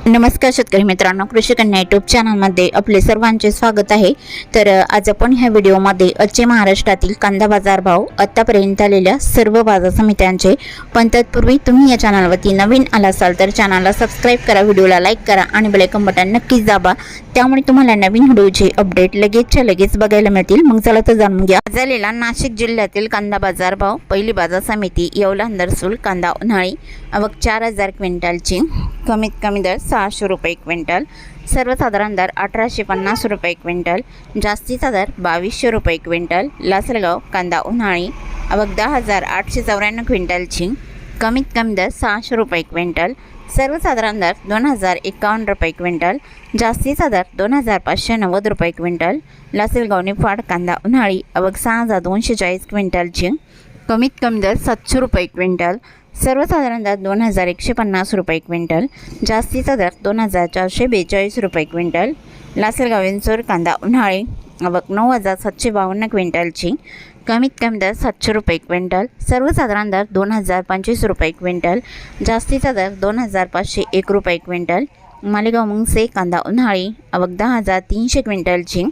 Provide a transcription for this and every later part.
नमस्कार शेतकरी मित्रांनो, कृषी कन्या यूट्यूब चॅनलमध्ये आपले सर्वांचे स्वागत आहे। तर आज आपण ह्या व्हिडिओमध्ये आजचे महाराष्ट्रातील कांदा बाजार भाव, आतापर्यंत आलेल्या सर्व बाजार समित्यांचे, पण तत्पूर्वी तुम्ही या चॅनलवरती नवीन आला असाल तर चॅनलला सबस्क्राइब करा, व्हिडिओला लाईक करा आणि बेल आयकॉन बटन नक्कीच दाबा, त्यामुळे तुम्हाला नवीन व्हिडिओचे अपडेट लगेच बघायला मिळतील। मग चला तर जाणून घ्या झालेला नाशिक जिल्ह्यातील कांदा बाजार भाव। पहिली बाजार समिती येवला हंदरसूल कांदा उन्हाळी, आवक 4000 क्विंटलची, कमीत कमी दर 600 रुपये क्विंटल, सर्वसाधारण दर 1850 रुपये क्विंटल, जास्तीचा दर 2200 रुपये क्विंटल। लासलगाव कांदा उन्हाळी, आवक 10894 क्विंटलची, कमीत कमी दर 600 रुपये क्विंटल, सर्वसाधारण दर 2051 रुपये क्विंटल, जास्तीचा दर 2590 रुपये क्विंटल। लासलगाव निफाड कांदा उन्हाळी, आवक 6240 क्विंटलची, कमीत कमी दर 700 रुपये क्विंटल, सर्वसाधारण दर 2150 रुपये क्विंटल, जास्तीचा दर 2442 रुपये क्विंटल। लासलगाव विंचूर कांदा उन्हाळी, आवक 9752 क्विंटलची, कमीत कमी दर 700 रुपये क्विंटल, सर्वसाधारण दर 2025 रुपये क्विंटल, जास्तीचा दर 2501 रुपये क्विंटल। मालेगाव मुंगसे कांदा उन्हाळी, आवक 10300 क्विंटलची,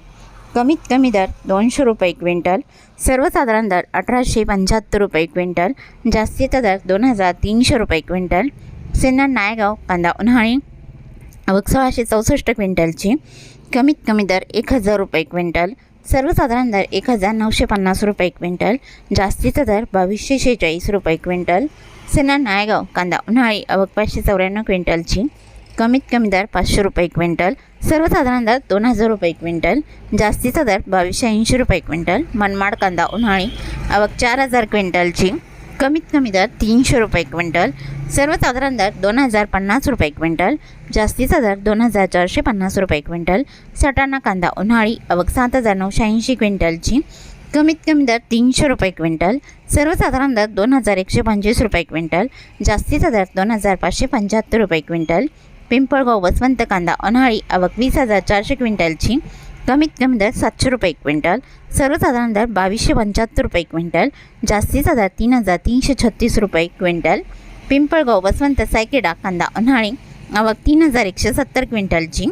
कमीत कमी दर 200 रुपये क्विंटल, सर्वसाधारण दर 1875 रुपये क्विंटल, जास्तीचा दर 2300 रुपये क्विंटल। सिन्नर नायगाव कांदा उन्हाळी, आवक 1664 क्विंटलची, कमीत कमी दर 1000 रुपये क्विंटल, सर्वसाधारण दर 1950 रुपये क्विंटल, जास्तीचा दर 2246 रुपये क्विंटल। सिन्नर नायगाव कांदा उन्हाळी, आवक 594 क्विंटलची, कमीत कमी दर 500 रुपये क्विंटल, सर्वसाधारण दर 2000 रुपये क्विंटल, जास्तीचा दर 2280 रुपये क्विंटल। मनमाड कांदा उन्हाळी, आवक 4000 क्विंटलची, कमीत कमी दर 300 रुपये क्विंटल, सर्वसाधारण दर 2050 रुपये क्विंटल, जास्तीचा दर 2450 रुपये क्विंटल। सटाणा कांदा उन्हाळी, आवक 7980 क्विंटलची, कमीत कमी दर 300 रुपये क्विंटल, सर्वसाधारण दर 2125 रुपये क्विंटल, जास्तीचा दर 2575 रुपये क्विंटल। पिंपळगाव वसंत कांदा उन्हाळी, आवक 20400 क्विंटलची, कमीत कमी दर 700 रुपये क्विंटल, सर्वसाधारण दर 2275 रुपये क्विंटल, जास्तीचा दर 3336 रुपये क्विंटल। पिंपळगाव वसंत सायकेडा कांदा उन्हाळी, आवक 3170 क्विंटलची,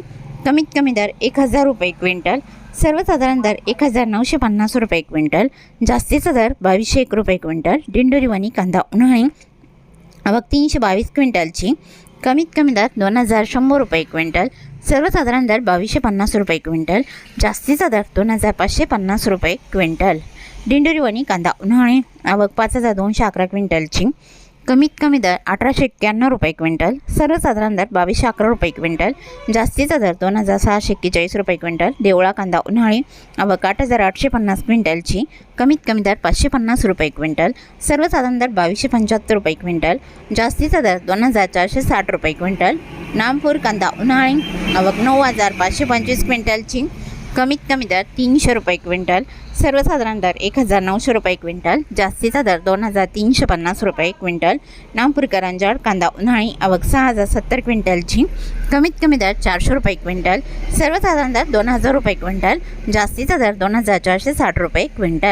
कमीत कमी दर 1000 रुपये क्विंटल, सर्वसाधारण दर 1950 रुपये क्विंटल, जास्तीचा दर 2201 रुपये क्विंटल। दिंडोरी वणी कांदा उन्हाळी, आवक 322 क्विंटलची, कमीत कमी दर 2100 रुपये क्विंटल, सर्वसाधारण दर 2250 रुपये क्विंटल, जास्तीचा दर 2550 रुपये क्विंटल। दिंडोरी वणी कांदा उन्हाळी, आवक 5211 क्विंटलची, कमीत कमी दर 1891 रुपये क्विंटल, सर्वसाधारण दर 2211 रुपये क्विंटल, जास्तीचा दर 2641 रुपये क्विंटल। देवळा कांदा उन्हाळी, आवक 8850 क्विंटलची, कमीत कमी दर 550 रुपये क्विंटल, सर्वसाधारण दर 2275 रुपये क्विंटल, जास्तीचा दर 2460 रुपये क्विंटल। नामपूर कांदा उन्हाळी, आवक 9525 क्विंटलची, कमीत कमी दर 300 रुपये क्विंटल, सर्वसाधारण दर 1900 रुपये क्विंटल, जास्तीचा दर 2350 रुपये क्विंटल। नामपूर करंजड कांदा उन्हाळी, आवक 6070 क्विंटलची, कमीत कमी दर 400 रुपये क्विंटल, सर्वसाधारण दर 2000 रुपये क्विंटल, जास्तीचा दर 2460 रुपये क्विंटल।